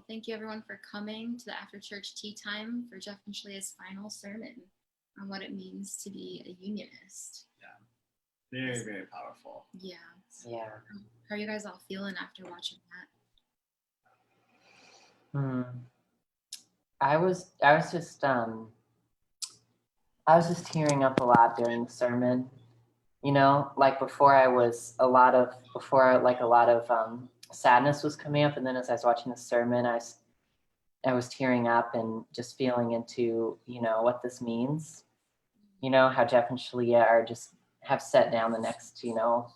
thank you everyone for coming to the after church tea time for Jeff and Shaleia's final sermon on what it means to be a unionist. Yeah, very, very powerful. Yeah. Yeah. How are you guys all feeling after watching that? I was just tearing up a lot during the sermon. You know, like before a lot of sadness was coming up, and then as I was watching the sermon, I was tearing up and just feeling into, you know, what this means. You know, how Jeff and Shaleia have set down the next, you know,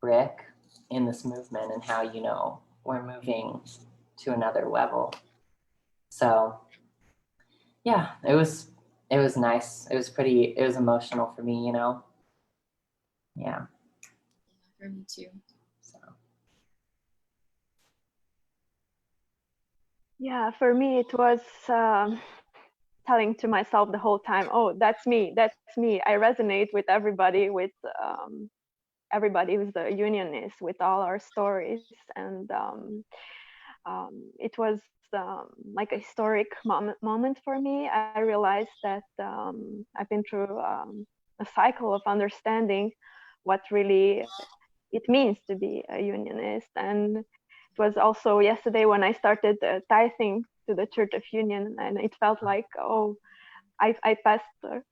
brick in this movement, and how, you know, we're moving to another level. So yeah, it was nice. It was emotional for me, you know. Yeah. For me too. So. Yeah, for me it was telling to myself the whole time, oh, that's me. I resonate with everybody, everybody who's the unionist, with all our stories. And it was like a historic moment for me. I realized that I've been through a cycle of understanding what really it means to be a unionist. And it was also yesterday when I started tithing to the Church of Union, and it felt like, oh, I passed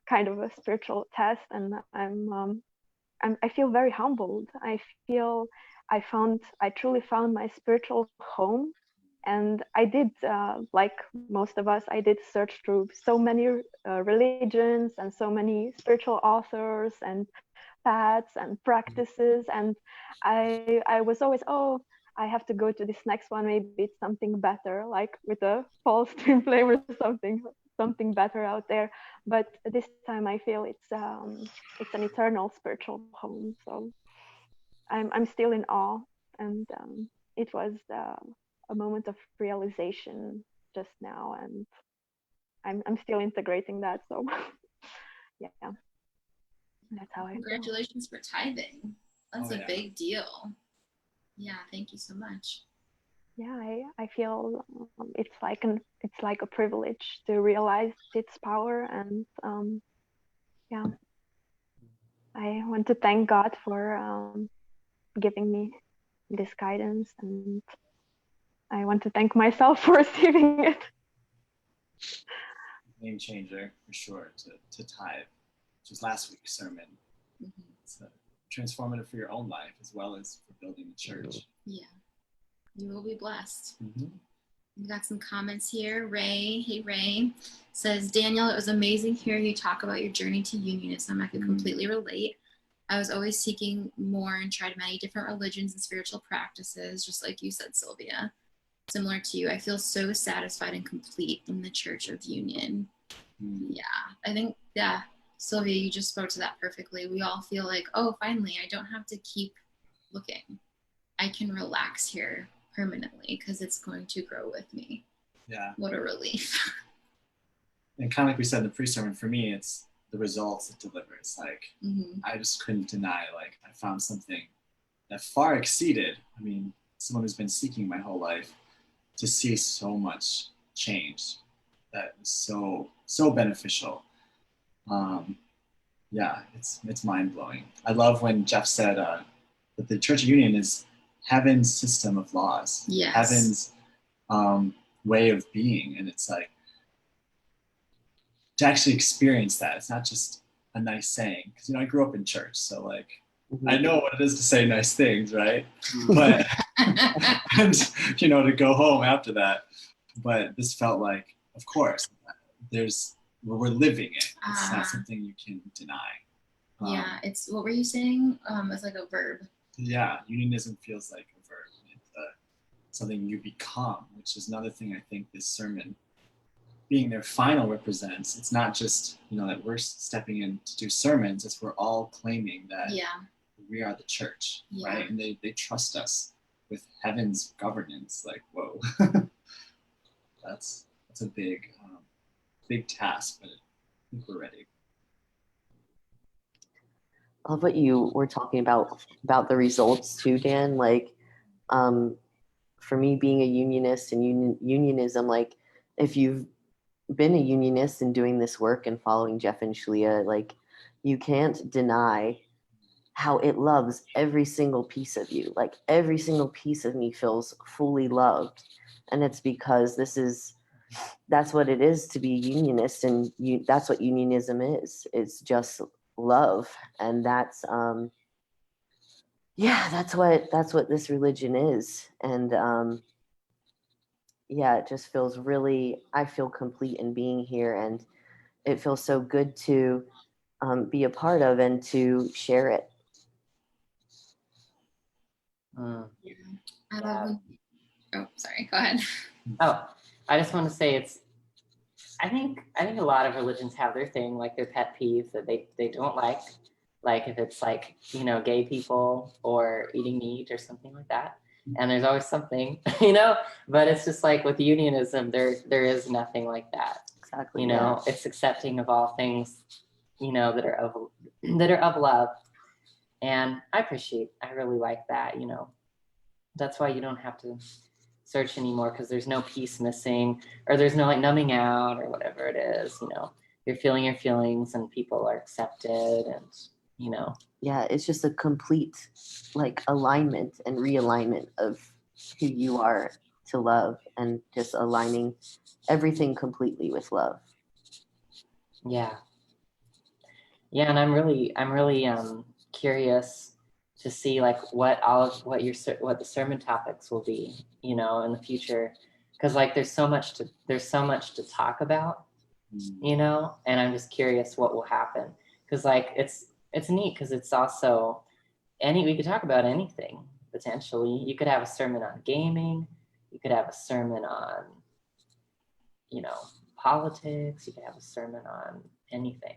kind of a spiritual test, and I feel very humbled. I feel I truly found my spiritual home. And I did, like most of us, I did search through so many religions and so many spiritual authors and paths and practices. And I was always, oh, I have to go to this next one. Maybe it's something better, like with a false twin flame or something better out there. But this time I feel it's an eternal spiritual home. So I'm still in awe. And it was a moment of realization just now, and I'm still integrating that. So yeah, that's how I feel. Congratulations for tithing. That's a big deal. Yeah, thank you so much. Yeah, I feel it's like a privilege to realize its power. And yeah, I want to thank God for giving me this guidance, and I want to thank myself for receiving it. Game changer for sure to tithe, which was last week's sermon. Mm-hmm. It's transformative for your own life as well as for building the church. Yeah, you will be blessed. Mm-hmm. We got some comments here. Ray, hey Ray, says, Daniel, it was amazing hearing you talk about your journey to unionism. I could completely relate. I was always seeking more and tried many different religions and spiritual practices, just like you said, Sylvia. Similar to you, I feel so satisfied and complete in the Church of Union. Yeah, I think, Sylvia, you just spoke to that perfectly. We all feel like, oh, finally, I don't have to keep looking. I can relax here permanently because it's going to grow with me. Yeah. What a relief. And kind of like we said in the pre-sermon, for me, it's the results it delivers. Like, I just couldn't deny, like, I found something that far exceeded, I mean, someone who's been seeking my whole life, to see so much change that is so beneficial. Yeah, it's mind-blowing. I love when Jeff said that the Church of Union is heaven's system of laws. Yes. Heaven's way of being. And it's like, to actually experience that, it's not just a nice saying. Because, you know, I grew up in church, so like, I know what it is to say nice things, right? But, and, you know, to go home after that. But this felt like, of course, we're living it. It's not something you can deny. Yeah, it's, what were you saying? It's like a verb. Yeah, unionism feels like a verb. It's something you become, which is another thing I think this sermon, being their final, represents. It's not just, you know, that we're stepping in to do sermons, it's we're all claiming that we are the church, right? And they trust us with heaven's governance. Like, whoa. That's a big task, but I think we're ready. I love what you were talking about the results too, Dan. Like, for me, being a unionist and unionism, like if you've been a unionist and doing this work and following Jeff and Shaleia, like you can't deny how it loves every single piece of you. Like every single piece of me feels fully loved. And it's because that's what it is to be a unionist. And that's what unionism is. It's just love. And that's what this religion is. And it just feels really, I feel complete in being here, and it feels so good to be a part of and to share it. Yeah. I love when, oh, sorry, go ahead. Oh, I just want to say I think a lot of religions have their thing, like their pet peeves that they don't like if it's like, gay people or eating meat or something like that. And there's always something, but it's just like with unionism, there is nothing like that. Exactly. It's accepting of all things, that are of love. And I really like that, That's why you don't have to search anymore, because there's no piece missing, or there's no like numbing out or whatever it is. You're feeling your feelings and people are accepted, and it's just a complete like alignment and realignment of who you are to love, and just aligning everything completely with love. And I'm really curious to see like what the sermon topics will be, in the future, because like there's so much to talk about, and I'm just curious what will happen, because like it's neat, because it's also we could talk about anything potentially. You could have a sermon on gaming, you could have a sermon on politics, you could have a sermon on anything,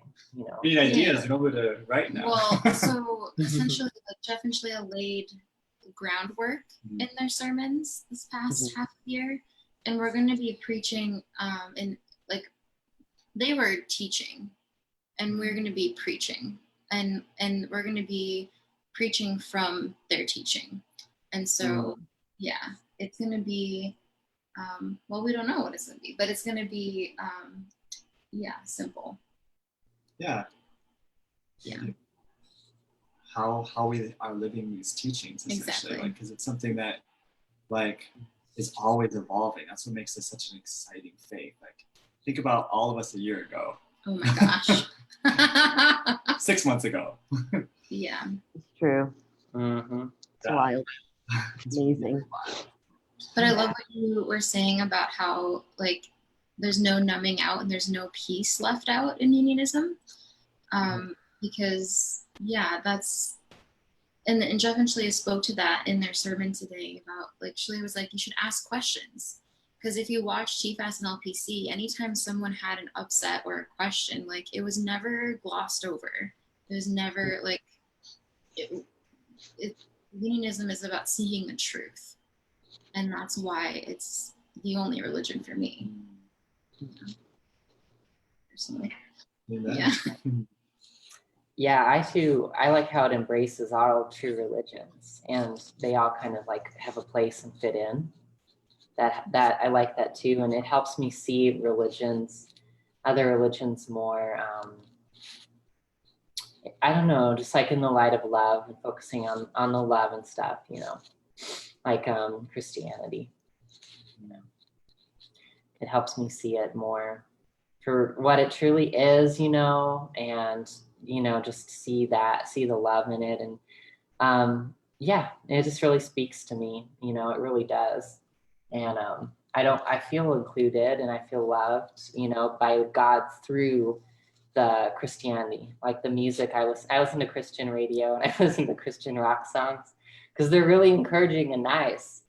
Any ideas? You know what to write now. Well, so essentially, like Jeff and Shaleia laid the groundwork in their sermons this past half year, and we're going to be preaching. And like they were teaching, and we're going to be preaching, and we're going to be preaching from their teaching, and so it's going to be. Well, we don't know what it's going to be, but it's going to be simple. Yeah. How we are living these teachings, essentially, exactly. because it's something that like is always evolving. That's what makes this such an exciting faith. Like, think about all of us a year ago. Oh my gosh. 6 months ago. Yeah. It's true. Mm-hmm. It's wild. Amazing. But I love what you were saying about how like there's no numbing out and there's no peace left out in unionism. Because that's and Jeff and Shaleia spoke to that in their sermon today about like Shaleia was like, you should ask questions, because if you watch TFAS and LPC, anytime someone had an upset or a question, like it was never glossed over. It was never like unionism is about seeking the truth, and that's why it's the only religion for me. Personally. Yeah. Yeah, I like how it embraces all true religions, and they all kind of like have a place and fit in. That I like that too, and it helps me see other religions more. I don't know, just like in the light of love and focusing on the love and stuff, like Christianity. It helps me see it more for what it truly is, and just see the love in it, and it just really speaks to me, it really does. And I feel included and I feel loved, by God through the Christianity, like the music. I listen to Christian radio, and I listen to Christian rock songs because they're really encouraging and nice.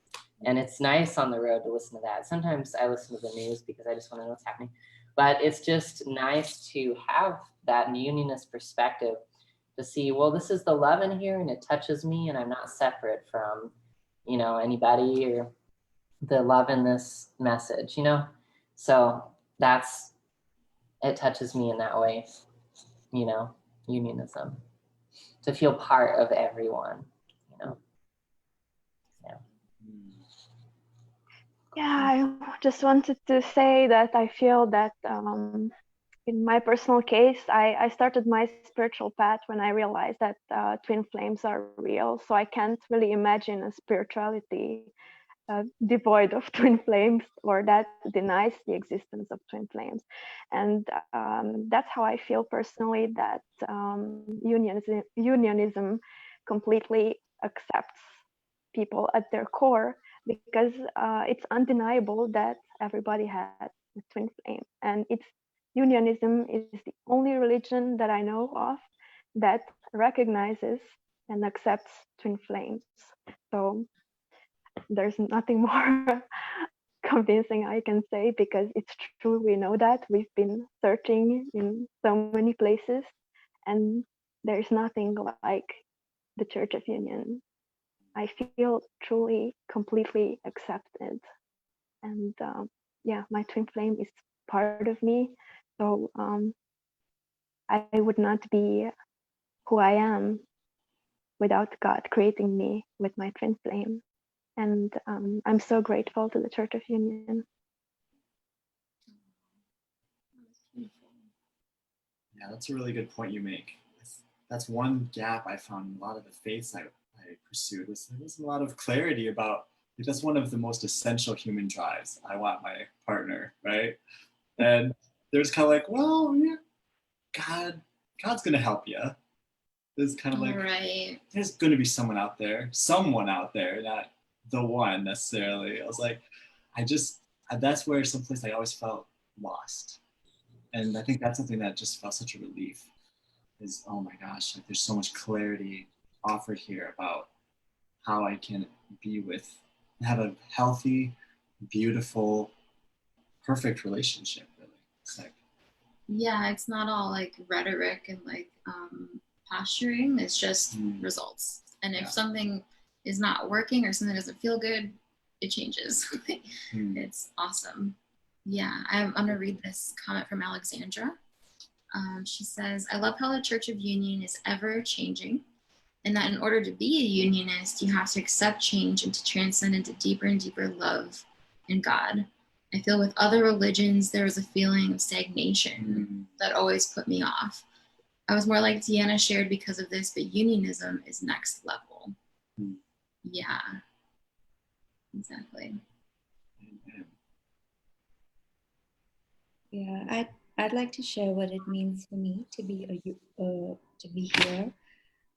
And it's nice on the road to listen to that. Sometimes I listen to the news because I just want to know what's happening. But it's just nice to have that unionist perspective to see, well, this is the love in here and it touches me and I'm not separate from, anybody or the love in this message, So it touches me in that way, unionism, to feel part of everyone, Yeah, I just wanted to say that I feel that in my personal case, I started my spiritual path when I realized that twin flames are real. So I can't really imagine a spirituality devoid of twin flames or that denies the existence of twin flames. And that's how I feel personally, that unionism completely accepts people at their core, because it's undeniable that everybody has a twin flame. And it's unionism is the only religion that I know of that recognizes and accepts twin flames. So there's nothing more convincing I can say, because it's true. We know that we've been searching in so many places, and there's nothing like the Church of Union. I feel truly, completely accepted, and yeah, my twin flame is part of me. So I would not be who I am without God creating me with my twin flame. And I'm so grateful to the Church of Union. Yeah, that's a really good point you make. That's one gap I found in a lot of the faiths I pursued, was there wasn't a lot of clarity about, that's one of the most essential human drives. I want my partner, right? And there's kind of like, well, yeah, God's gonna help you. There's kind of like, Right. there's gonna be someone out there, not the one necessarily. I was like, that's where someplace I always felt lost. And I think that's something that just felt such a relief, is, oh my gosh, like there's so much clarity offered here about how I can have a healthy, beautiful, perfect relationship, really. It's like, Yeah, it's not all like rhetoric and like posturing. It's just results. And if something is not working or something doesn't feel good, it changes. It's awesome. Yeah, I'm going to read this comment from Alexandra. She says, I love how the Church of Union is ever changing, and that in order to be a unionist, you have to accept change and to transcend into deeper and deeper love in God. I feel with other religions, there was a feeling of stagnation that always put me off. I was more like Deanna shared because of this, but unionism is next level. Yeah, exactly. Yeah, I'd like to share what it means for me to be to be here.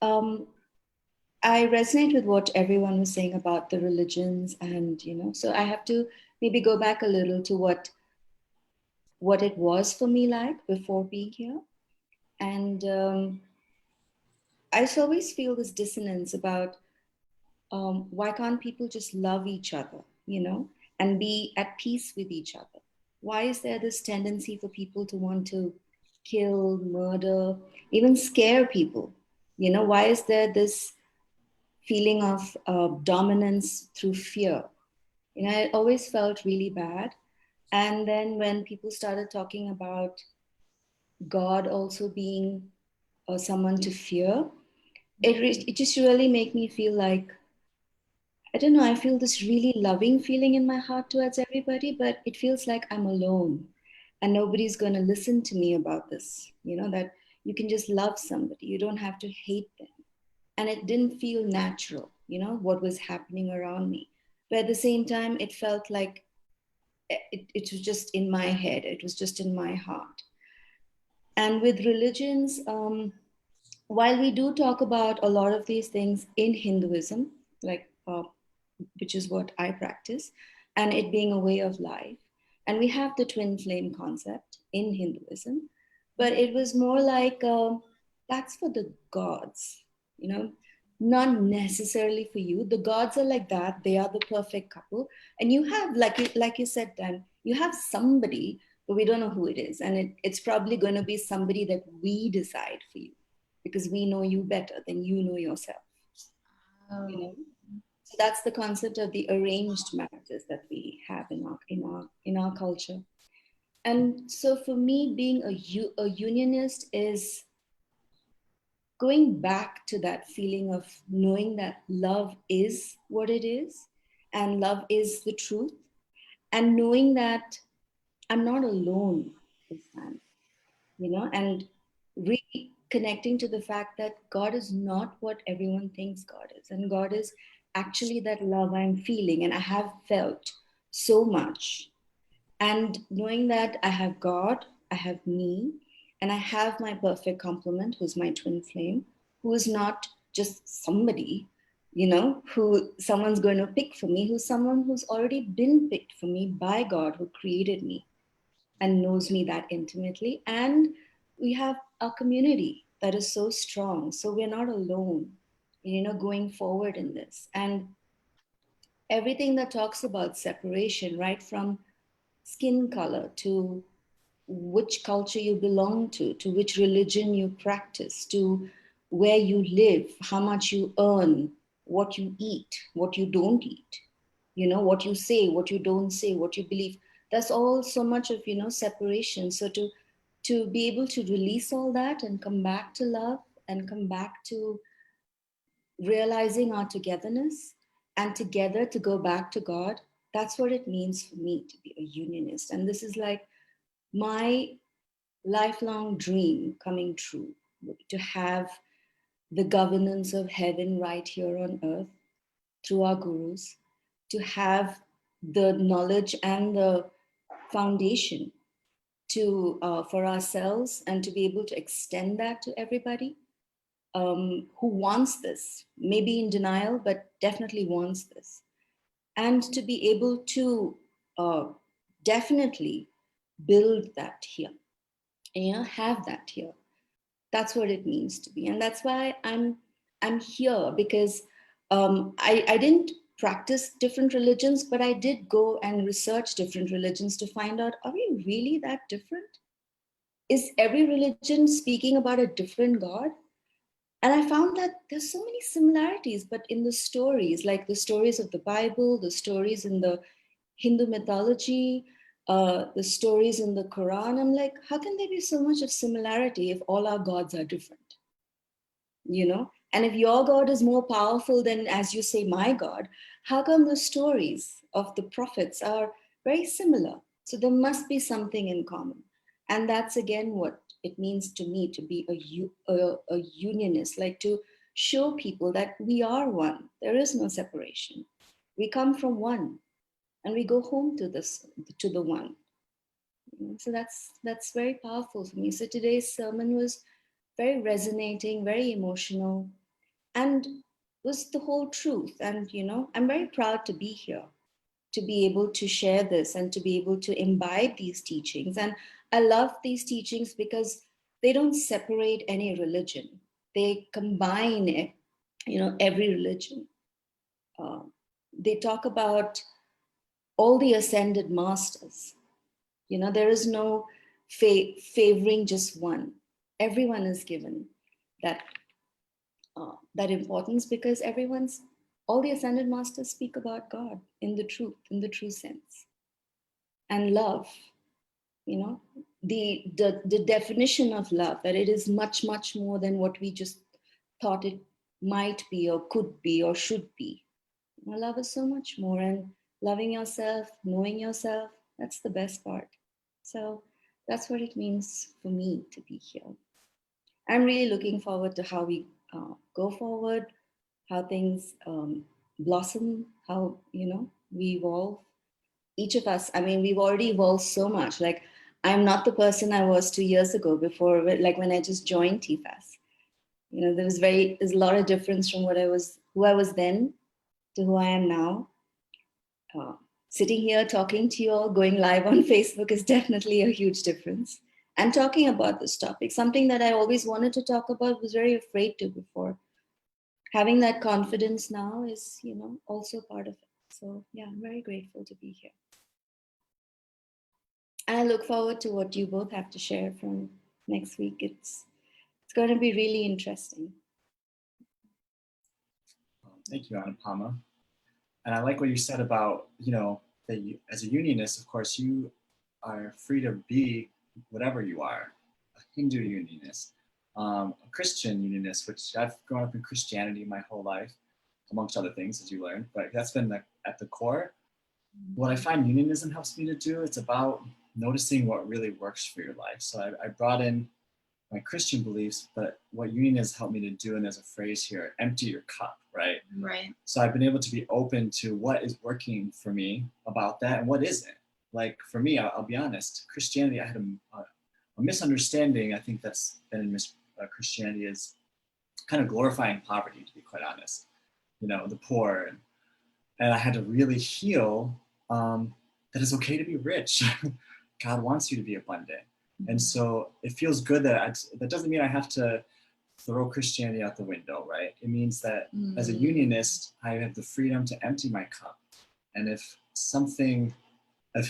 I resonate with what everyone was saying about the religions, and so I have to maybe go back a little to what it was for me like before being here, and I just always feel this dissonance about why can't people just love each other, and be at peace with each other? Why is there this tendency for people to want to kill, murder, even scare people? Why is there this feeling of dominance through fear? I always felt really bad. And then when people started talking about God also being someone to fear, it just really made me feel like, I don't know, I feel this really loving feeling in my heart towards everybody, but it feels like I'm alone and nobody's going to listen to me about this, that you can just love somebody, you don't have to hate them. And it didn't feel natural, what was happening around me. But at the same time, it felt like it was just in my head, it was just in my heart. And with religions, while we do talk about a lot of these things in Hinduism, like which is what I practice, and it being a way of life. And we have the twin flame concept in Hinduism, but it was more like that's for the gods, not necessarily for you. The gods are like that; they are the perfect couple, and you have, like you said, Dan, you have somebody, but we don't know who it is, and it's probably going to be somebody that we decide for you, because we know you better than you know yourself. So that's the concept of the arranged marriages that we have in our culture. And so for me, being a unionist is going back to that feeling of knowing that love is what it is, and love is the truth, and knowing that I'm not alone with that, and reconnecting to the fact that God is not what everyone thinks God is. And God is actually that love I'm feeling and I have felt so much. And knowing that I have God, I have me, and I have my perfect complement, who's my twin flame, who is not just somebody, who someone's going to pick for me, who's someone who's already been picked for me by God, who created me and knows me that intimately. And we have a community that is so strong. So we're not alone, going forward in this. And everything that talks about separation, right from skin color to which culture you belong to which religion you practice, to where you live, how much you earn, what you eat, what you don't eat, what you say, what you don't say, what you believe. That's all so much of, separation. So to be able to release all that and come back to love and come back to realizing our togetherness and together to go back to God, that's what it means for me to be a unionist. And this is like my lifelong dream coming true, to have the governance of heaven right here on earth through our gurus, to have the knowledge and the foundation to for ourselves, and to be able to extend that to everybody who wants this, maybe in denial, but definitely wants this, and to be able to definitely build that here, have that here. That's what it means to be. And that's why I'm here, because I didn't practice different religions, but I did go and research different religions to find out, are we really that different? Is every religion speaking about a different God? And I found that there's so many similarities, but in the stories, like the stories of the Bible, the stories in the Hindu mythology, the stories in the Quran, I'm like, how can there be so much of similarity if all our gods are different? And if your God is more powerful than, as you say, my God, how come the stories of the prophets are very similar? So there must be something in common. And that's again what it means to me to be a unionist, like to show people that we are one. There is no separation. We come from one and we go home to the one. So that's very powerful for me. So today's sermon was very resonating, very emotional, and was the whole truth. And I'm very proud to be here, to be able to share this and to be able to imbibe these teachings. And I love these teachings because they don't separate any religion. They combine it, every religion. They talk about all the ascended masters. There is no favoring just one. Everyone is given that that importance, because all the ascended masters speak about God in the true sense, and love. The definition of love, that it is much more than what we just thought it might be or could be or should be. Love is so much more, and loving yourself, knowing yourself, that's the best part. So that's what it means for me to be here. I'm really looking forward to how we go forward, how things blossom, how we evolve. Each of us, I mean, we've already evolved so much. Like, I'm not the person I was 2 years ago, before, like when I just joined TFAS. There's a lot of difference from who I was then to who I am now. Sitting here talking to you all, going live on Facebook is definitely a huge difference. And talking about this topic, something that I always wanted to talk about, was very afraid to before. Having that confidence now is, also part of it. So yeah, I'm very grateful to be here. And I look forward to what you both have to share from next week. It's going to be really interesting. Thank you, Anupama. And I like what you said about, that you, as a unionist, of course, you are free to be whatever you are. A Hindu unionist, a Christian unionist, which I've grown up in Christianity my whole life, amongst other things, as you learned, but that's been at the core. what I find unionism helps me to do, it's about noticing what really works for your life. So I brought in my Christian beliefs, but what unionism helped me to do, and there's a phrase here, empty your cup, right? Right. So I've been able to be open to what is working for me about that and what isn't. Like for me, I'll be honest, Christianity, I had a misunderstanding. I think that's been in Christianity is kind of glorifying poverty, to be quite honest. You know, the poor, and I had to really heal that it's okay to be rich. God wants you to be abundant, and so it feels good that that doesn't mean I have to throw Christianity out the window, right? It means that as a unionist, I have the freedom to empty my cup, and if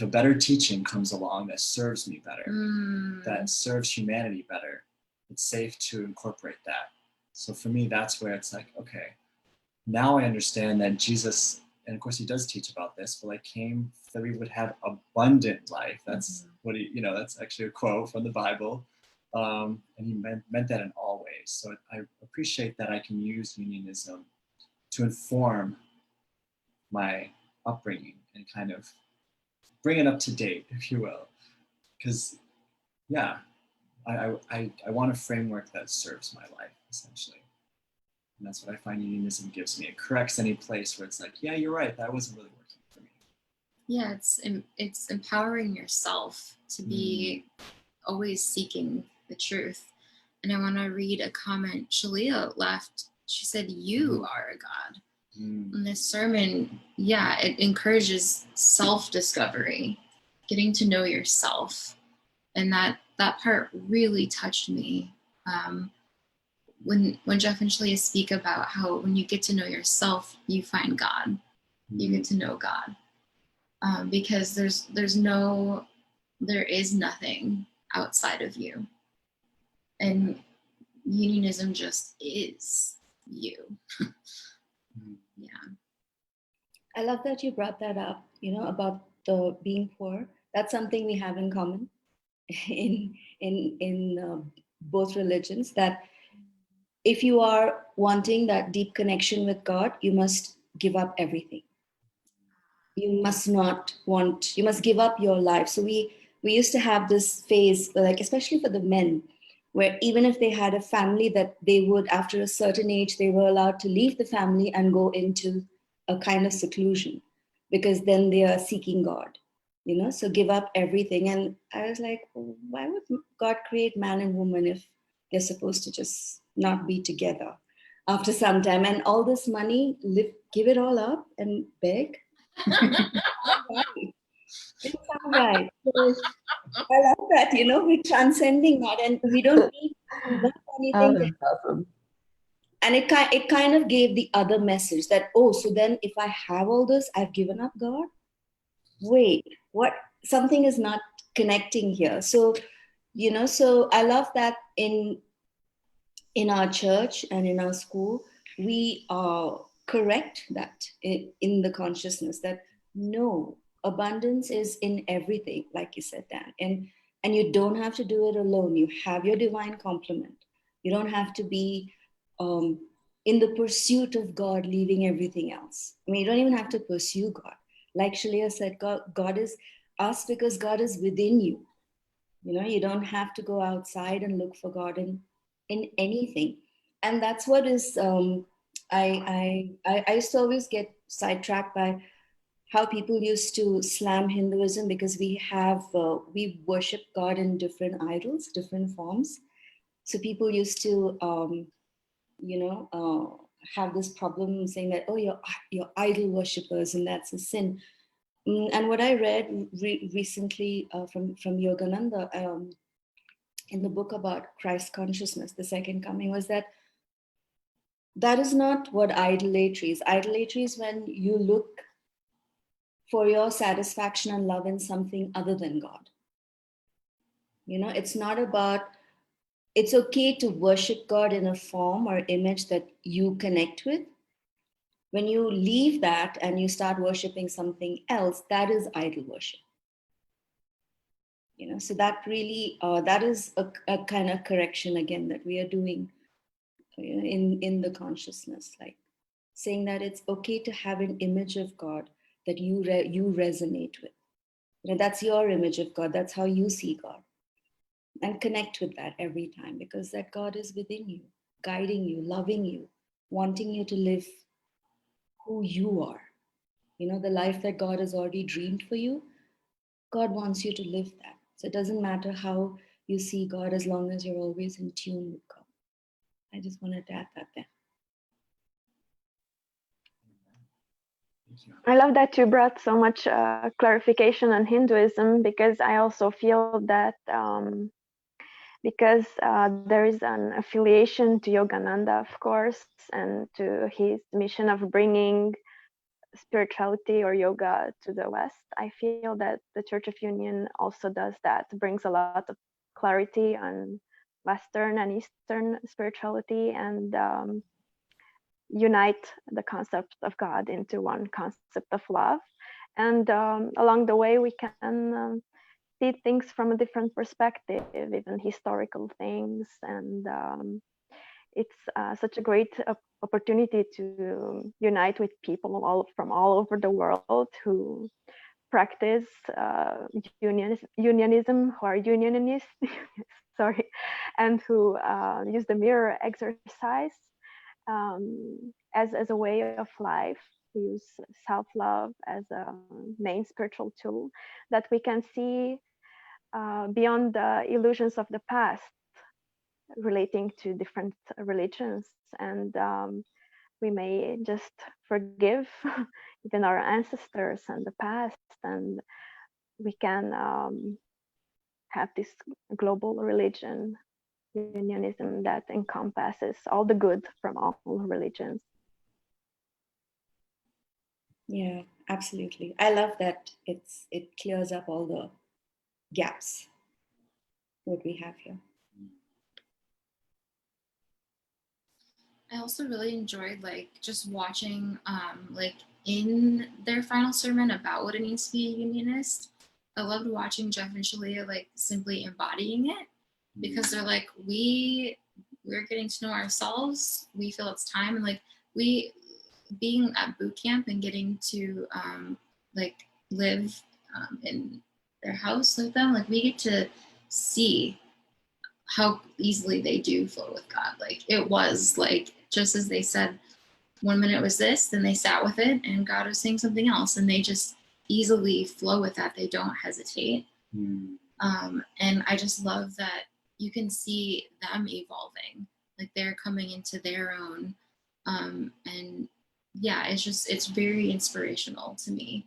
a better teaching comes along that serves me better, that serves humanity better, it's safe to incorporate that. So for me, that's where it's like, okay, now I understand that Jesus, and of course he does teach about this, but like came that we would have abundant life. That's what he, that's actually a quote from the Bible. And he meant that in all ways. So I appreciate that I can use unionism to inform my upbringing and kind of bring it up to date, if you will. Because, yeah, I want a framework that serves my life, essentially. And that's what I find unionism gives me. It corrects any place where it's like, yeah, you're right, that wasn't really working for me. Yeah, it's empowering yourself to be always seeking the truth. And I want to read a comment Shaleia left. She said, "You are a God." In this sermon, yeah, it encourages self-discovery, getting to know yourself, and that part really touched me. When Jeff and Shaleia speak about how when you get to know yourself, you find God, you get to know God, because there is nothing outside of you, and unionism just is you. Yeah. I love that you brought that up, about the being poor. That's something we have in common in both religions, that if you are wanting that deep connection with God, you must give up everything. You must give up your life. So we used to have this phase, like especially for the men, where even if they had a family, that they would, after a certain age, they were allowed to leave the family and go into a kind of seclusion, because then they are seeking God, so give up everything. And I was like, why would God create man and woman if they're supposed to just not be together after some time? And all this money, give it all up and beg? Didn't sound right. So I love that, we're transcending that, and we don't need anything. That's awesome. And it kind of gave the other message that, so then if I have all this, I've given up God? Wait, what? Something is not connecting here. So, so I love that in our church and in our school, we correct that in the consciousness that no, abundance is in everything, like you said, Dan. And you don't have to do it alone. You have your divine complement. You don't have to be in the pursuit of God, leaving everything else. I mean, you don't even have to pursue God. Like Shaleia said, God is us because God is within you. You don't have to go outside and look for God in anything. And that's what is I used to always get sidetracked by how people used to slam Hinduism, because we worship God in different idols, different forms. So people used to have this problem saying that, oh, you're idol worshippers and that's a sin. And what I read recently from Yogananda in the book about Christ consciousness, the second coming, was that is not what idolatry is. Idolatry is when you look for your satisfaction and love in something other than God. It's not about, it's okay to worship God in a form or image that you connect with. When you leave that and you start worshiping something else, that is idol worship. So that really, that is a kind of correction again that we are doing in the consciousness, like saying that it's okay to have an image of God that you resonate with. That's your image of God. That's how you see God. And connect with that every time, because that God is within you, guiding you, loving you, wanting you to live who you are. The life that God has already dreamed for you, God wants you to live that. So it doesn't matter how you see God, as long as you're always in tune with God. I just wanted to add that there. I love that you brought so much clarification on Hinduism, because I also feel that because there is an affiliation to Yogananda, of course, and to his mission of bringing spirituality or yoga to the West. I feel that the Church of Union also does that, brings a lot of clarity on Western and Eastern spirituality, and unite the concept of God into one concept of love. And along the way, we can see things from a different perspective, even historical things. And it's such a great opportunity to unite with people from all over the world who practice unionism, who are unionists, sorry, and who use the mirror exercise as a way of life. We use self-love as a main spiritual tool, that we can see beyond the illusions of the past relating to different religions. And we may just forgive even our ancestors and the past, and we can have this global religion, unionism, that encompasses all the good from all religions. Yeah, absolutely. I love that it clears up all the gaps what we have here. I also really enjoyed just watching in their final sermon about what it means to be a unionist. I loved watching Jeff and Shaleia simply embodying it, because they're we're getting to know ourselves. We feel it's time, and we being at boot camp and getting to live in their house with them, we get to see how easily they do flow with God. It was just as they said, one minute was this, then they sat with it and God was saying something else, and they just easily flow with that. They don't hesitate. And I just love that you can see them evolving, they're coming into their own. And yeah, it's very inspirational to me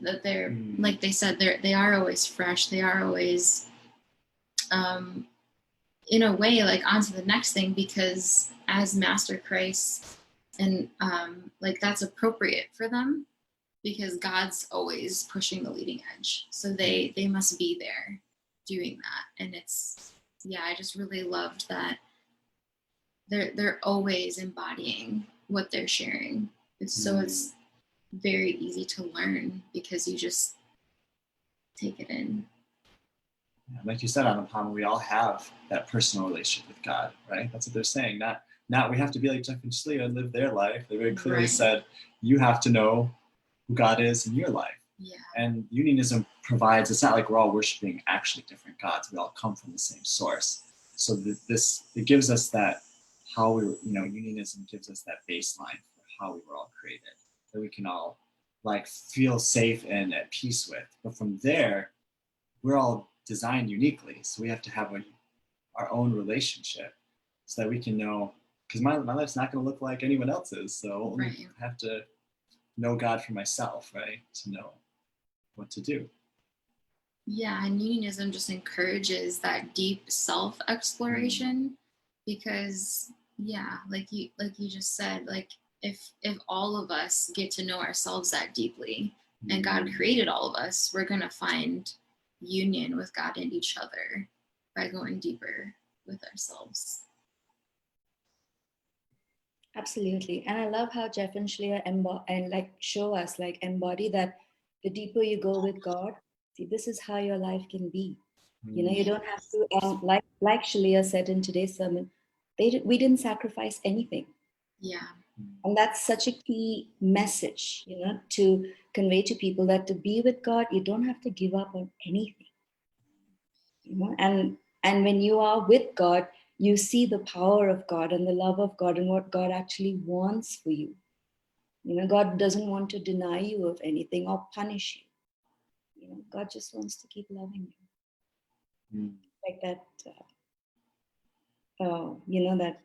that they're like they said, they are always fresh. They are always in a way on to the next thing, because as Master Christ, and that's appropriate for them, because God's always pushing the leading edge, so they must be there doing that. And I just really loved that they're always embodying what they're sharing. It's very easy to learn, because you just take it in. Like you said, Anupama, we all have that personal relationship with God, right? That's what they're saying. Not we have to be like Jeff and Shaleia and live their life. They very clearly said, you have to know who God is in your life. Yeah. And unionism provides, it's not like we're all worshiping actually different gods. We all come from the same source. So it gives us that, how unionism gives us that baseline for how we were all created, that we can all feel safe and at peace with. But from there, we're all designed uniquely, so we have to have our own relationship, so that we can know, because my life's not going to look like anyone else's, so I have to know God for myself, right, to know what to do. Yeah, and unionism just encourages that deep self-exploration, because like you just said, if all of us get to know ourselves that deeply, and God created all of us, we're going to find union with God and each other by going deeper with ourselves. Absolutely. And I love how Jeff and Shaleia show us, embody that the deeper you go with God, see, this is how your life can be. You don't have to, and like Shaleia said in today's sermon, we didn't sacrifice anything. Yeah. And that's such a key message, to convey to people, that to be with God, you don't have to give up on anything. And when you are with God, you see the power of God and the love of God and what God actually wants for you. God doesn't want to deny you of anything or punish you. God just wants to keep loving you. Like that, that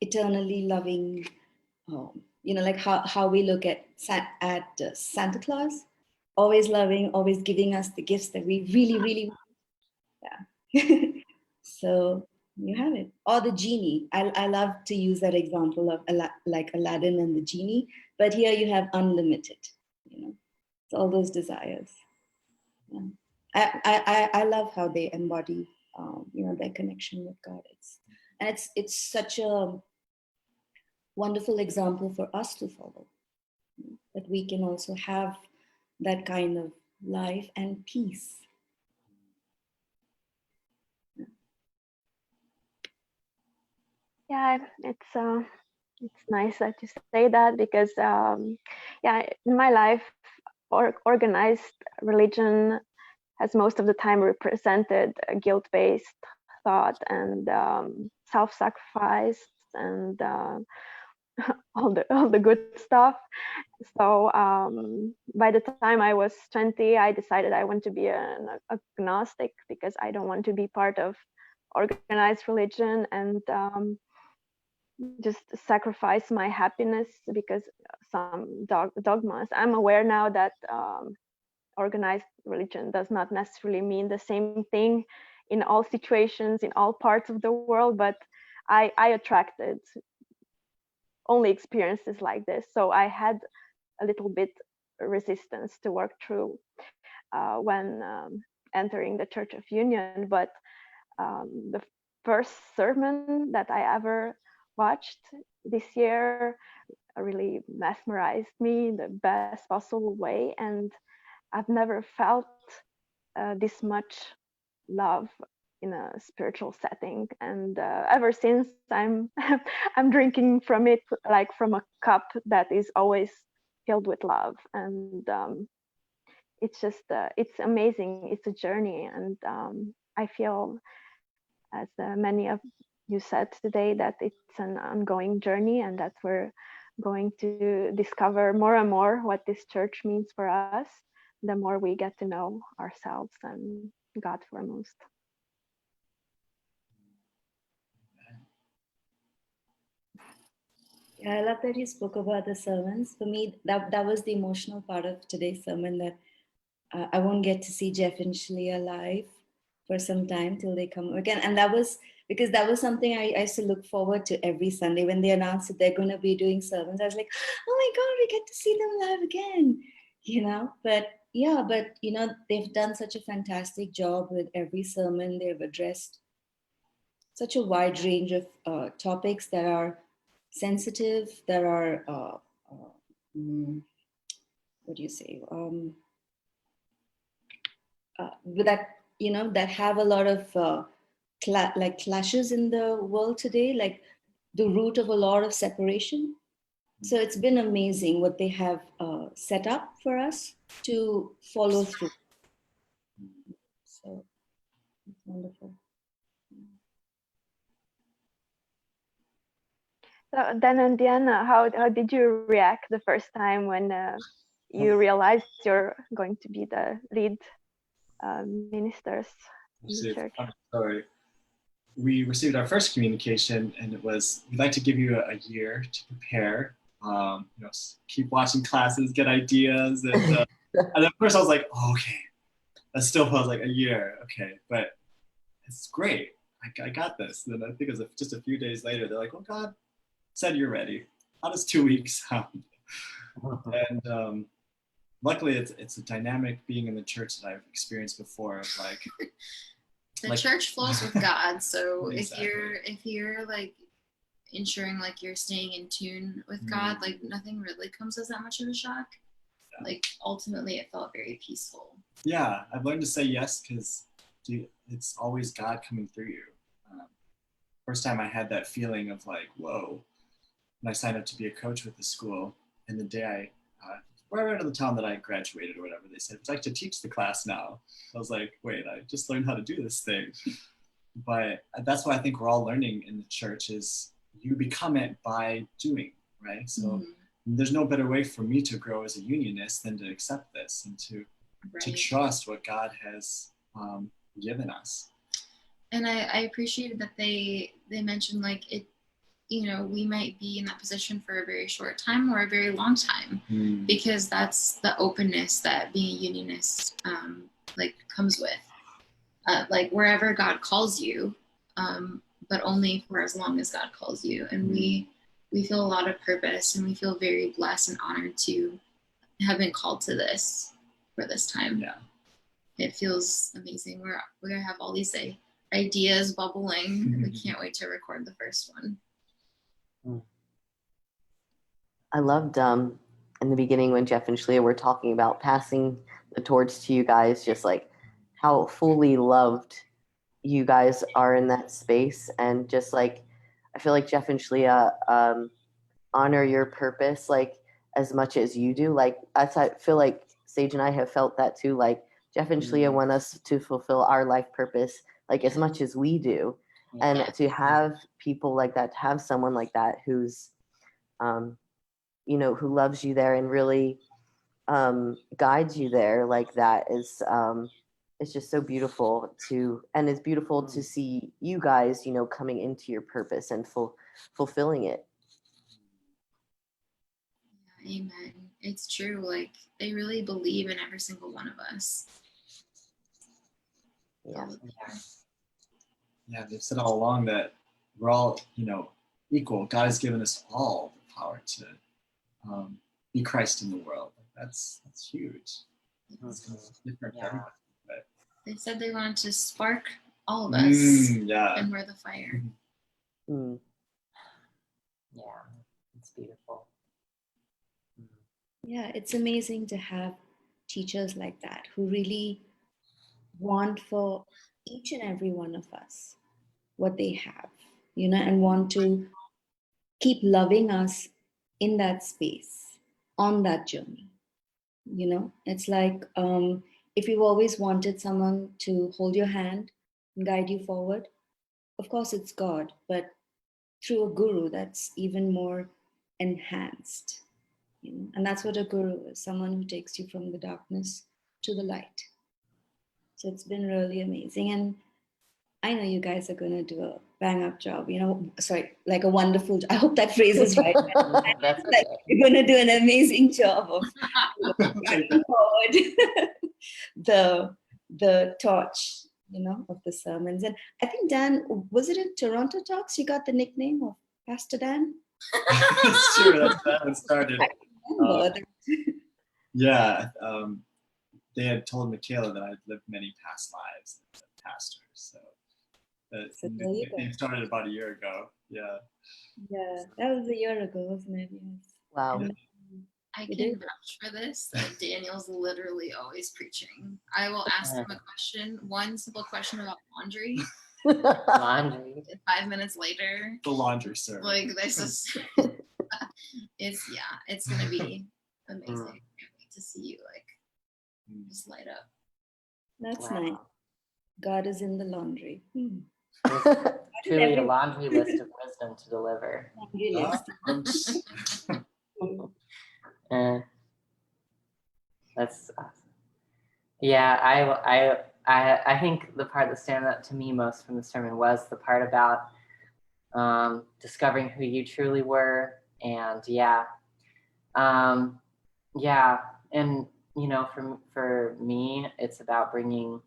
eternally loving, like how we look at Santa Claus, always loving, always giving us the gifts that we really, really want. Yeah. So you have it. Or the genie. I love to use that example of like Aladdin and the genie, but here you have unlimited. It's all those desires. Yeah. I love how they embody, their connection with God. It's such a wonderful example for us to follow, that we can also have that kind of life and peace. Yeah, it's nice that you say that, because in my life, organized religion has most of the time represented a guilt-based thought and self-sacrifice and all the good stuff. So by the time I was 20, I decided I want to be an agnostic, because I don't want to be part of organized religion and just sacrifice my happiness because some dogmas. I'm aware now that organized religion does not necessarily mean the same thing in all situations, in all parts of the world, but I attracted only experiences like this. So I had a little bit resistance to work through when entering the Church of Union. But the first sermon that I ever watched this year really mesmerized me in the best possible way. And I've never felt this much love in a spiritual setting, and ever since I'm I'm drinking from it like from a cup that is always filled with love. And it's just it's amazing. It's a journey, and I feel, as many of you said today, that it's an ongoing journey, and that we're going to discover more and more what this church means for us, the more we get to know ourselves and God foremost. Yeah, I love that you spoke about the sermons. For me, that was the emotional part of today's sermon, that I won't get to see Jeff and Shaleia live for some time till they come again. And that was because that was something I used to look forward to every Sunday when they announced that they're going to be doing sermons. I was like, oh my God, we get to see them live again, But yeah, they've done such a fantastic job with every sermon. They've addressed such a wide range of topics that are sensitive, that are, what do you say? That that have a lot of clashes in the world today, like the root of a lot of separation. So it's been amazing what they have set up for us to follow through. So it's wonderful. So then, and Diana, how did you react the first time when you realized you're going to be the lead ministers in the church? Sorry. We received our first communication, and it was, we'd like to give you a year to prepare. Keep watching classes, get ideas, and at first I was like, oh, okay, that still feels like a year, okay, but it's great. I got this. And then I think it was just a few days later, they're like, oh, God said you're ready. How does 2 weeks sound? And luckily, it's a dynamic being in the church that I've experienced before. Of like the church flows with God. So Exactly. if you're like ensuring like you're staying in tune with God, like nothing really comes as that much of a shock. Yeah. Like ultimately, it felt very peaceful. Yeah, I've learned to say yes because it's always God coming through you. First time I had that feeling of like, whoa, when I signed up to be a coach with the school, and the day right out of the town that I graduated or whatever, they said, would you like to teach the class now? I was like, wait, I just learned how to do this thing. But that's what I think we're all learning in the church is you become it by doing, right? So there's no better way for me to grow as a unionist than to accept this and to trust what God has given us. And I appreciated that they mentioned like it, you know, we might be in that position for a very short time or a very long time, because that's the openness that being a unionist like comes with. Like wherever God calls you, but only for as long as God calls you. And we feel a lot of purpose, and we feel very blessed and honored to have been called to this for this time. Yeah. It feels amazing. We're gonna have all these ideas bubbling. We can't wait to record the first one. I loved in the beginning when Jeff and Shaleia were talking about passing the torch to you guys, just like how fully loved you guys are in that space. And just like, I feel like Jeff and Shaleia honor your purpose like as much as you do. Like I feel like Sage and I have felt that too. Like Jeff and Shaleia want us to fulfill our life purpose like as much as we do. And to have people like that, to have someone like that who's you know, who loves you there and really guides you there like that is it's just so beautiful and it's beautiful to see you guys, you know, coming into your purpose and fulfilling it. Yeah, amen. It's true. Like they really believe in every single one of us. Yeah. Yeah, they've said all along that we're all, you know, equal. God has given us all the power to be Christ in the world. That's huge. It's different for everybody, but they said they wanted to spark all of us, and we're the fire. Yeah, it's beautiful. Yeah, it's amazing to have teachers like that who really want for each and every one of us what they have, you know, and want to keep loving us in that space, on that journey. You know, it's like if you've always wanted someone to hold your hand and guide you forward, of course it's God, but through a guru that's even more enhanced. You know? And that's what a guru is, someone who takes you from the darkness to the light. So it's been really amazing. And I know you guys are going to do a bang up job, you know, sorry, like a wonderful, I hope that phrase is right. That's like you're going to do an amazing job of carrying forward the torch, you know, of the sermons. And I think Dan, was it in Toronto Talks? You got the nickname of Pastor Dan? It's true. That's how it started. They had told Michaela that I'd lived many past lives as a pastor. So they started about a year ago. Yeah. Yeah, that was a year ago, wasn't it? Yes. Wow. Yeah. I can vouch for this, that Daniel's literally always preaching. I will ask him a question, one simple question about laundry. Laundry. 5 minutes later. The laundry sermon. Like this is it's gonna be amazing. I can't wait to see you like just light up. That's nice. God is in the laundry. Truly a laundry list of wisdom to deliver. That's awesome. Yeah, I think the part that stands out to me most from the sermon was the part about discovering who you truly were, and and you know, for me, it's about bringing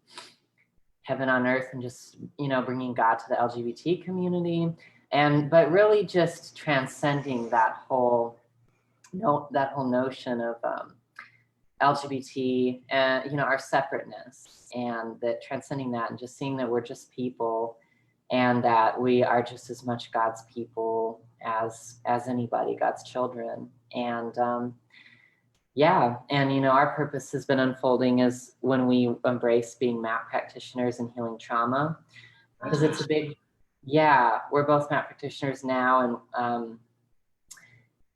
heaven on earth and just, you know, bringing God to the LGBT community, but really just transcending that whole notion of LGBT and, you know, our separateness, and that transcending that and just seeing that we're just people, and that we are just as much God's people as anybody, God's children. And and you know, our purpose has been unfolding as when we embrace being MAP practitioners and healing trauma, because it's a big, we're both MAP practitioners now, and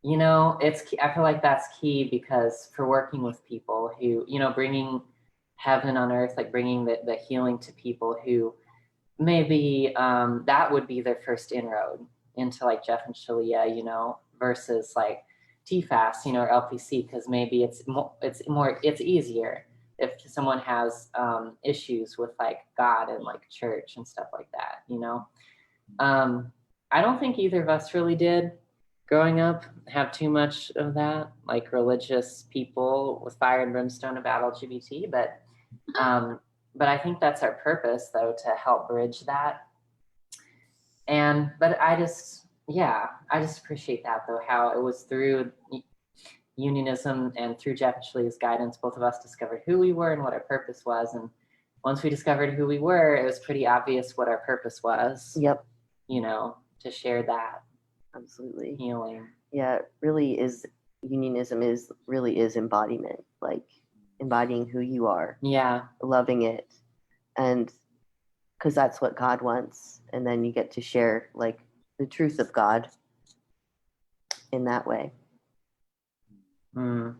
You know, it's key. I feel like that's key because for working with people who, you know, bringing heaven on earth, like bringing the healing to people who maybe that would be their first inroad into like Jeff and Shaleia, you know, versus like TFAS, you know, or LPC, because maybe it's easier if someone has issues with like God and like church and stuff like that, you know. I don't think either of us really did growing up have too much of that, like religious people with fire and brimstone about LGBT, but I think that's our purpose, though, to help bridge that. But I just appreciate that, though, how it was through unionism and through Jeff and Shaleia's guidance, both of us discovered who we were and what our purpose was. And once we discovered who we were, it was pretty obvious what our purpose was. Yep. You know, to share that. Absolutely. Healing. Yeah, it really is. Unionism really is embodiment, like embodying who you are. Yeah. Loving it. And because that's what God wants. And then you get to share like the truth of God in that way. Yeah.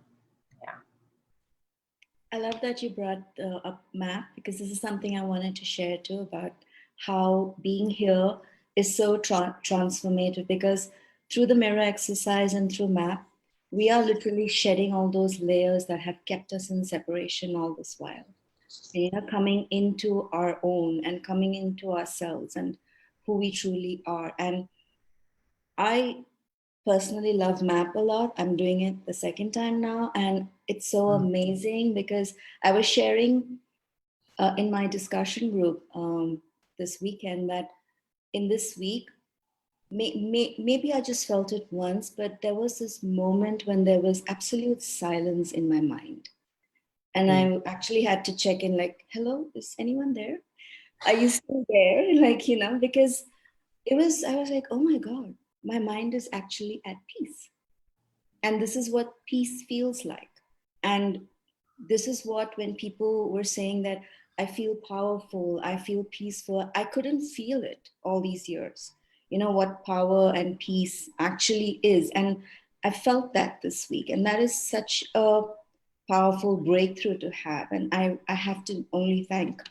I love that you brought up MAP, because this is something I wanted to share too, about how being here is so transformative, because through the mirror exercise and through MAP, we are literally shedding all those layers that have kept us in separation all this while. And, you know, coming into our own and coming into ourselves and who we truly are. And I personally love MAP a lot. I'm doing it the second time now, and it's so amazing because I was sharing in my discussion group this weekend that in this week, maybe I just felt it once, but there was this moment when there was absolute silence in my mind. And I actually had to check in, like, hello, is anyone there? Are you still there? Like, you know, because I was like, oh my God, my mind is actually at peace. And this is what peace feels like. And this is what, when people were saying that I feel powerful, I feel peaceful, I couldn't feel it all these years. You know, what power and peace actually is. And I felt that this week. And that is such a powerful breakthrough to have. And I have to only thank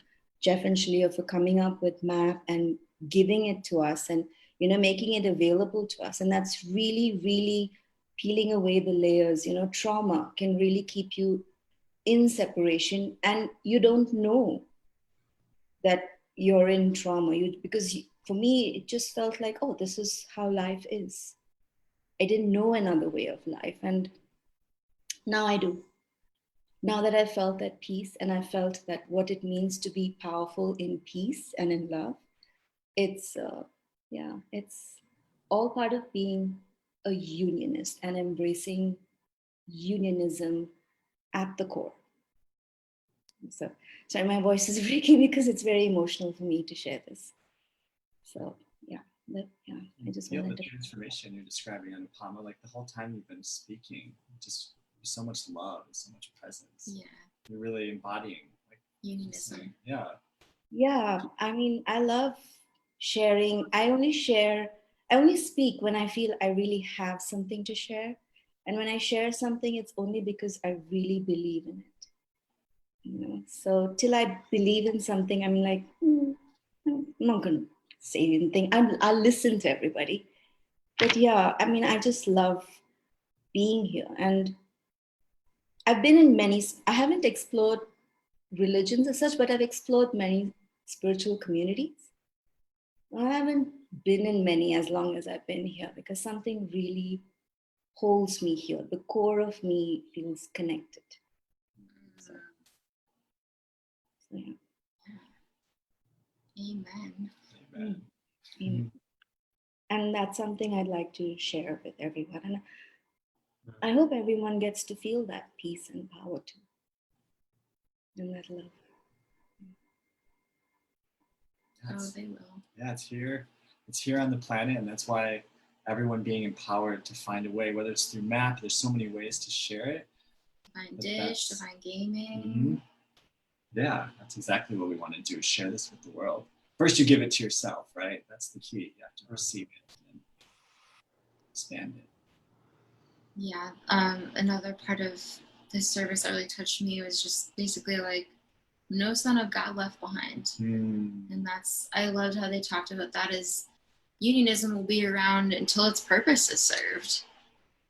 Jeff and Shaleia for coming up with MAP and giving it to us and, you know, making it available to us. And that's really, really peeling away the layers. You know, trauma can really keep you in separation, and you don't know that you're in trauma. Because for me, it just felt like, oh, this is how life is. I didn't know another way of life. And now I do. Now that I felt that peace, and I felt that what it means to be powerful in peace and in love, it's it's all part of being a unionist and embracing unionism at the core. So sorry, my voice is breaking because it's very emotional for me to share this. So I just wanted the to transformation you're describing, Anupama, like the whole time you've been speaking, just so much love, so much presence. Yeah. You're really embodying like Unionism. Yeah. Yeah, I mean, I love sharing. I only speak when I feel I really have something to share. And when I share something, it's only because I really believe in it. You know, so till I believe in something, I'm like, I'm not gonna say anything. I'll listen to everybody. But yeah, I mean, I just love being here. And I've been in many, I haven't explored religions as such, but I've explored many spiritual communities. I haven't been in many as long as I've been here, because something really holds me here. The core of me feels connected. So yeah. Amen. Amen. Amen. And that's something I'd like to share with everyone. And I hope everyone gets to feel that peace and power too, and that love. They will. Yeah, it's here. It's here on the planet, and that's why everyone being empowered to find a way, whether it's through MAP, there's so many ways to share it. Divine Dish, Divine Gaming. Mm-hmm. Yeah, that's exactly what we want to do, share this with the world. First, you give it to yourself, right? That's the key. You have to receive it and expand it. Yeah. Another part of this service that really touched me was just basically like no son of God left behind. And that's, I loved how they talked about that as unionism will be around until its purpose is served,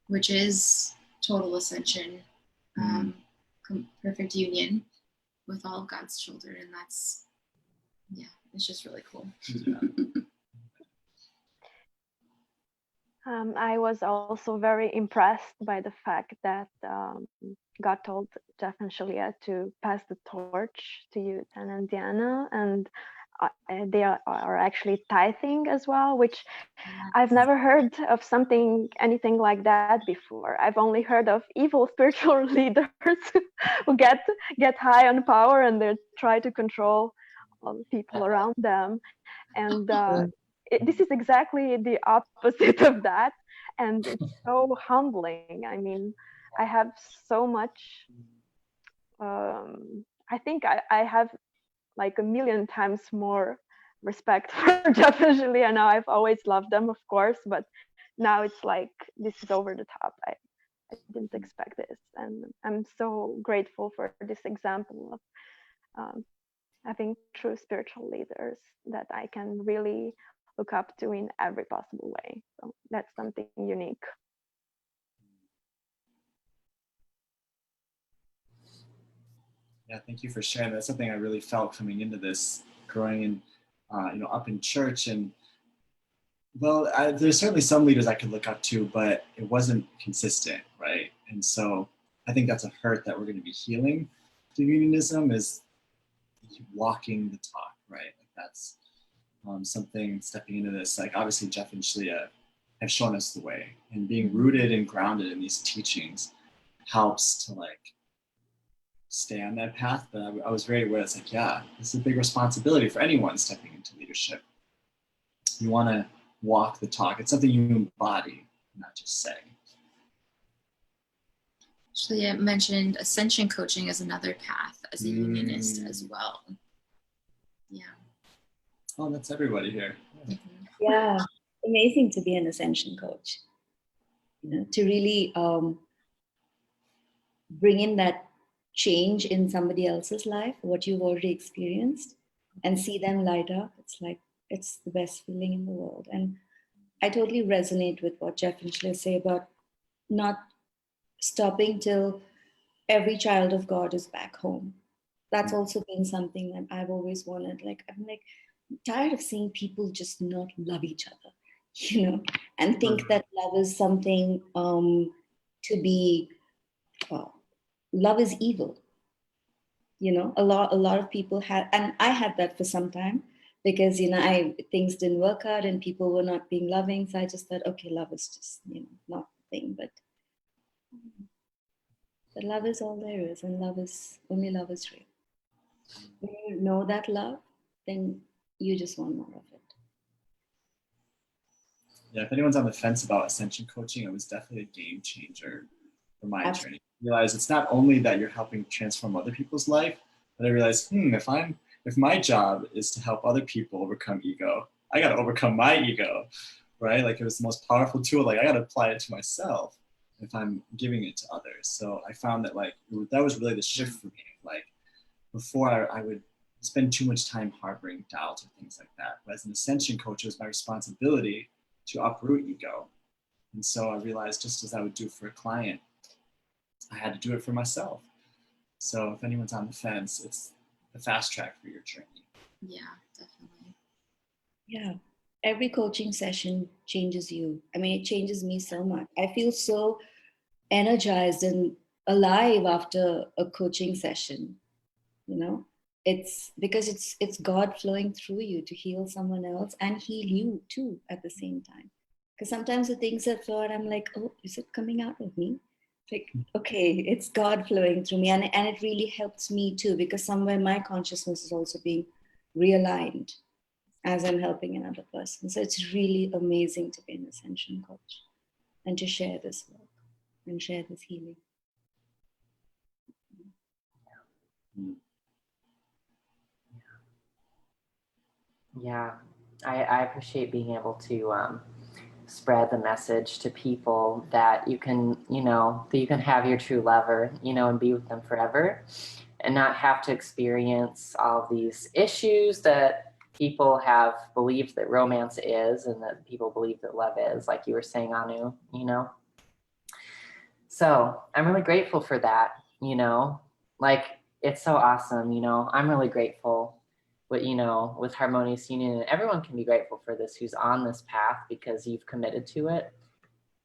which is total ascension, perfect union with all of God's children. And that's, yeah, it's just really cool. I was also very impressed by the fact that God told Jeff and Shaleia to pass the torch to you, Tan and Diana, and they are actually tithing as well, which I've never heard of anything like that before. I've only heard of evil spiritual leaders who get high on power and they try to control all the people around them. And this is exactly the opposite of that. And it's so humbling. I mean, I have so much, I think I have like a million times more respect for Jeff and Julia now. I've always loved them, of course, but now it's like this is over the top. I didn't expect this, and I'm so grateful for this example of having true spiritual leaders that I can really look up to in every possible way. So that's something unique. Yeah, thank you for sharing. That's something I really felt coming into this, growing in, up in church. And well, there's certainly some leaders I could look up to, but it wasn't consistent, right? And so I think that's a hurt that we're going to be healing through unionism, is walking the talk, right? Like that's something stepping into this. Like obviously Jeff and Shaleia have shown us the way, and being rooted and grounded in these teachings helps to like stay on that path. But I was very aware, it's like, yeah, this is a big responsibility for anyone stepping into leadership. You want to walk the talk. It's something you embody, not just say. Shaleia mentioned Ascension coaching as another path as a unionist as well. Yeah. Oh, that's everybody here. Yeah, amazing to be an Ascension coach. To really bring in that change in somebody else's life, what you've already experienced, and see them light up. It's like, it's the best feeling in the world. And I totally resonate with what Jeff and Shaleia say about not stopping till every child of God is back home. That's also been something that I've always wanted. Like, I'm like tired of seeing people just not love each other, and think that love is something to be, love is evil. A lot of people have, and I had that for some time, because things didn't work out and people were not being loving. So I just thought, okay, love is just not the thing. But love is all there is, and only love is real. When you know that love, then you just want more of it. Yeah, if anyone's on the fence about Ascension coaching, it was definitely a game changer for my journey. I realized it's not only that you're helping transform other people's life, but I realized, if my job is to help other people overcome ego, I got to overcome my ego, right? Like, it was the most powerful tool. Like, I got to apply it to myself if I'm giving it to others. So I found that that was really the shift for me. Like, before I would spend too much time harboring doubt or things like that. But as an Ascension coach, it was my responsibility to uproot ego. And so I realized, just as I would do for a client, I had to do it for myself. So if anyone's on the fence, it's the fast track for your journey. Yeah, definitely. Yeah. Every coaching session changes you. I mean, it changes me so much. I feel so energized and alive after a coaching session. It's because it's God flowing through you to heal someone else and heal you too at the same time. Because sometimes the things that flow out, I'm like, oh, is it coming out of me? Like, okay, it's God flowing through me. And it really helps me too, because somewhere my consciousness is also being realigned as I'm helping another person. So it's really amazing to be an Ascension coach and to share this work and share this healing. Yeah, I appreciate being able to spread the message to people that you can, that you can have your true lover, and be with them forever, and not have to experience all of these issues that people have believed that romance is, and that people believe that love is, like you were saying, Anu, So I'm really grateful for that, like it's so awesome, I'm really grateful with harmonious union, and everyone can be grateful for this who's on this path, because you've committed to it.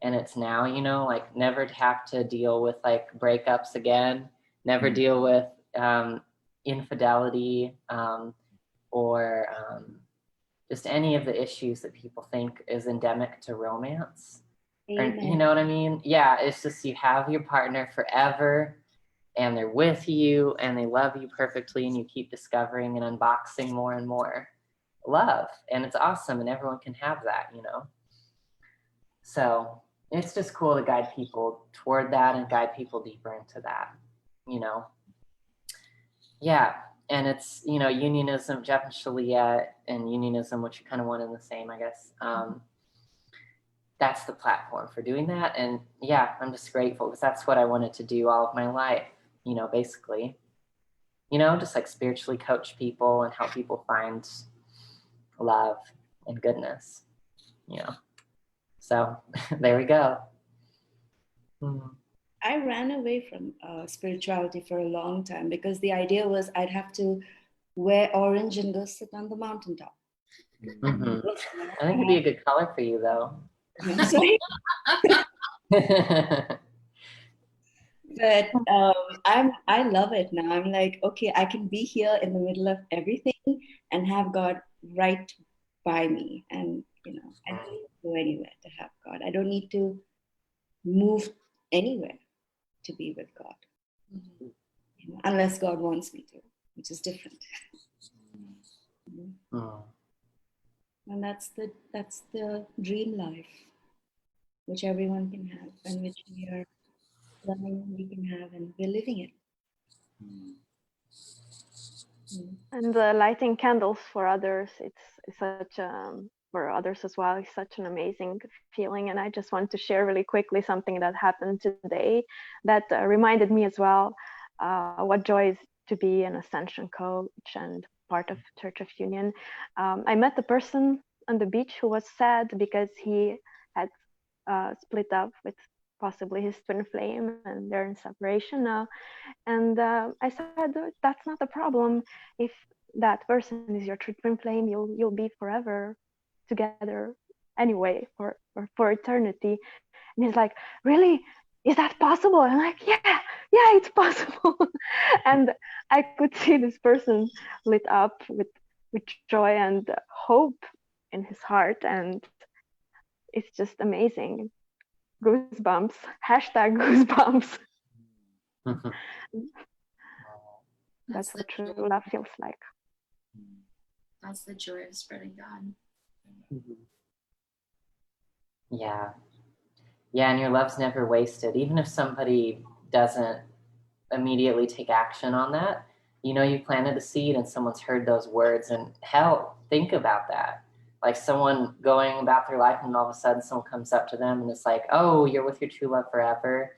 And it's now, like never to have to deal with like breakups again, never deal with infidelity, or just any of the issues that people think is endemic to romance. Or, you know what I mean? Yeah, it's just you have your partner forever, and they're with you, and they love you perfectly, and you keep discovering and unboxing more and more love, and it's awesome, and everyone can have that, So it's just cool to guide people toward that and guide people deeper into that, Yeah, and it's, unionism, Jeff and Shaleia, and unionism, which are kind of one and the same, I guess. That's the platform for doing that. And yeah, I'm just grateful, because that's what I wanted to do all of my life, basically, just like spiritually coach people and help people find love and goodness, So there we go. I ran away from spirituality for a long time, because the idea was I'd have to wear orange and go sit on the mountaintop. I think it'd be a good color for you, though. Sorry. But I love it now. I'm like, okay, I can be here in the middle of everything and have God right by me. And, I don't need to go anywhere to have God. I don't need to move anywhere to be with God, unless God wants me to, which is different. And that's the dream life, which everyone can have, and which we are learning we can have, and we're living it. And lighting candles for others, it's such for others as well, it's such an amazing feeling. And I just want to share really quickly something that happened today that reminded me as well what joy is to be an Ascension coach and part of Church of Union. I met a person on the beach who was sad because he had split up with possibly his twin flame, and they're in separation now. And I said, that's not a problem. If that person is your twin flame, you'll be forever together anyway, for eternity. And he's like, really? Is that possible? And I'm like, yeah, it's possible. And I could see this person lit up with joy and hope in his heart, and it's just amazing. Goosebumps. Hashtag goosebumps. That's what true love feels like. That's the joy of spreading God. Yeah, and your love's never wasted. Even if somebody doesn't immediately take action on that, you planted a seed and someone's heard those words, and hell, think about that. Like someone going about their life, and all of a sudden someone comes up to them and it's like, oh, you're with your true love forever,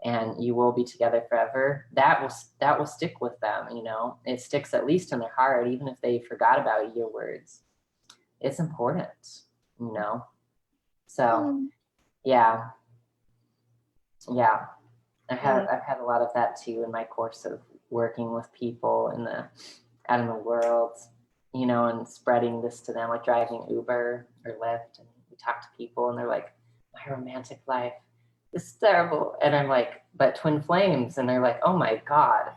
and you will be together forever. That will stick with them, It sticks at least in their heart, even if they forgot about your words. It's important, So yeah. I've had a lot of that too in my course of working with people out in the world, and spreading this to them, like driving Uber or Lyft, and we talk to people and they're like, my romantic life is terrible. And I'm like, but twin flames. And they're like, oh my God,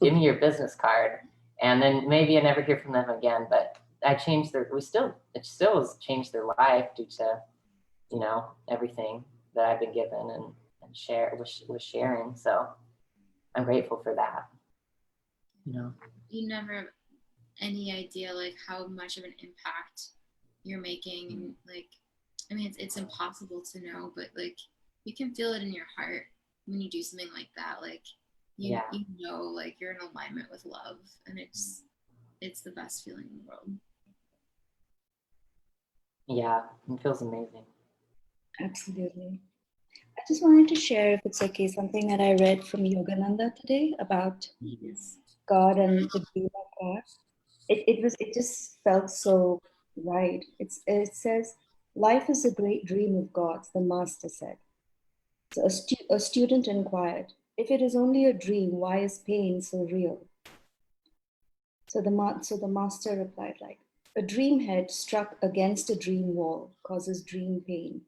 give me your business card. And then maybe I never hear from them again, but it still has changed their life due to, everything that I've been given and was sharing. So I'm grateful for that. You never have any idea like how much of an impact you're making, and like, I mean, it's impossible to know, but like you can feel it in your heart when you do something like that. Like you know, like you're in alignment with love, and it's the best feeling in the world. Yeah, it feels amazing. Absolutely. I just wanted to share, if it's okay, something that I read from Yogananda today about God and the dream of God. It just felt so right. It says, life is a great dream of God's, the master said. So a student inquired, if it is only a dream, why is pain so real? So the master replied, like, a dream head struck against a dream wall causes dream pain.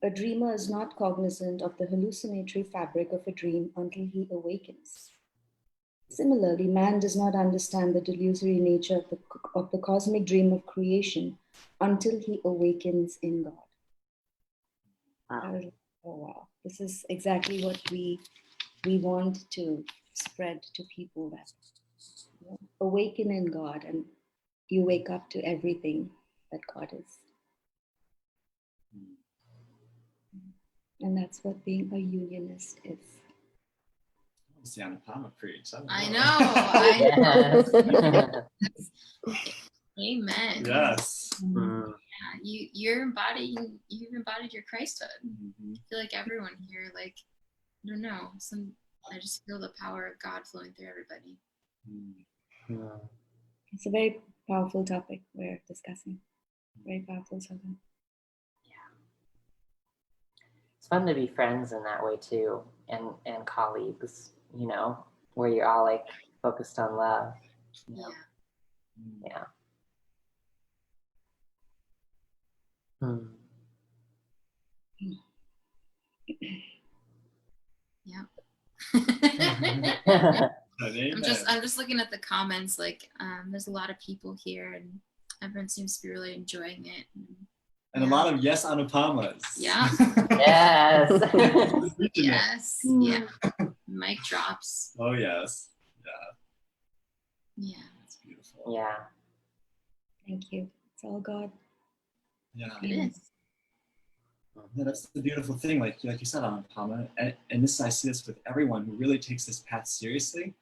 A dreamer is not cognizant of the hallucinatory fabric of a dream until he awakens. Similarly, man does not understand the delusory nature of the cosmic dream of creation until he awakens in God. Wow. Oh wow, this is exactly what we want to spread to people, that awaken in God and you wake up to everything that God is. And that's what being a unionist is. See Anupama preach. I know. Yes. Amen. Yes. Mm. Yeah, you've embodied your Christhood. Mm-hmm. I feel like everyone here, like, I don't know, I just feel the power of God flowing through everybody. Mm. It's a very powerful topic we're discussing. Very powerful subject. It's fun to be friends in that way too, and colleagues, you know, where you're all like focused on love. You know? Yeah. Yeah. Mm. Yeah. I'm just looking at the comments, like there's a lot of people here and everyone seems to be really enjoying it. And a lot of yes Anupamas. Yeah. Yes. Yes. Yeah. Mic drops. Oh yes. Yeah. That's beautiful. Yeah. Thank you. It's all God. Yeah. It is. Yeah, that's the beautiful thing. Like you said, Anupama, and this I see this with everyone who really takes this path seriously.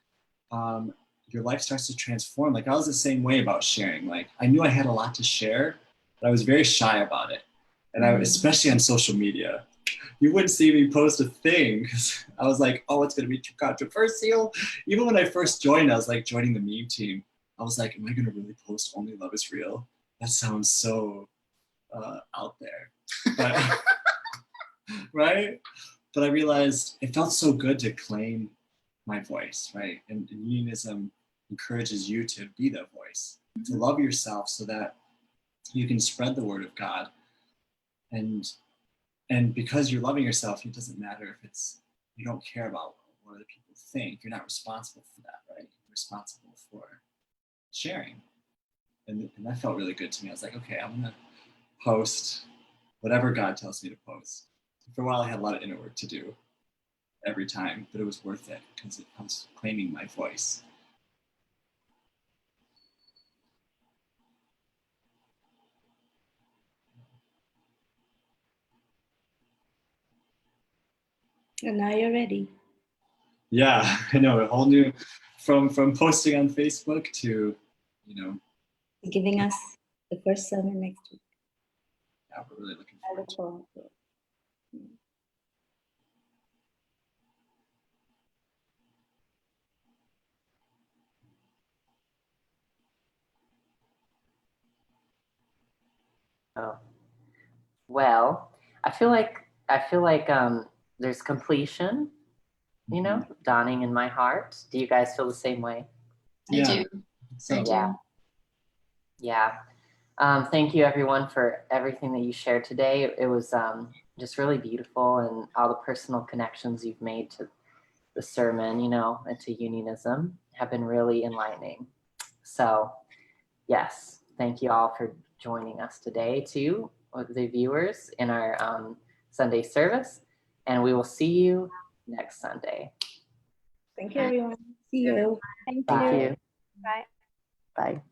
Your life starts to transform. Like I was the same way about sharing. Like I knew I had a lot to share, but I was very shy about it. And especially on social media, you wouldn't see me post a thing because I was like, oh, it's going to be too controversial. Even when I first joined, I was like joining the meme team. I was like, am I going to really post only love is real? That sounds so out there. But, right? But I realized it felt so good to claim my voice, right? And unionism encourages you to be the voice, to love yourself so that you can spread the word of God. And because you're loving yourself, it doesn't matter if it's, you don't care about what other people think. You're not responsible for that, right? You're responsible for sharing. And that felt really good to me. I was like, okay, I'm gonna post whatever God tells me to post. For a while, I had a lot of inner work to do every time, but it was worth it because I was claiming my voice. And now you're ready. Yeah, I know, a whole new, from posting on Facebook to, Giving us the first sermon next week. Yeah, we're really looking I forward look forward to it. Oh. Well, I feel like there's completion, you know, dawning in my heart. Do you guys feel the same way? I do. So, Yeah. Yeah. Thank you everyone for everything that you shared today. It was just really beautiful, and all the personal connections you've made to the sermon, you know, and to unionism have been really enlightening. So yes, thank you all for joining us today too, the viewers in our Sunday service, and we will see you next Sunday. Thank you, everyone. See you. Thank Thank you. you. Bye. Bye.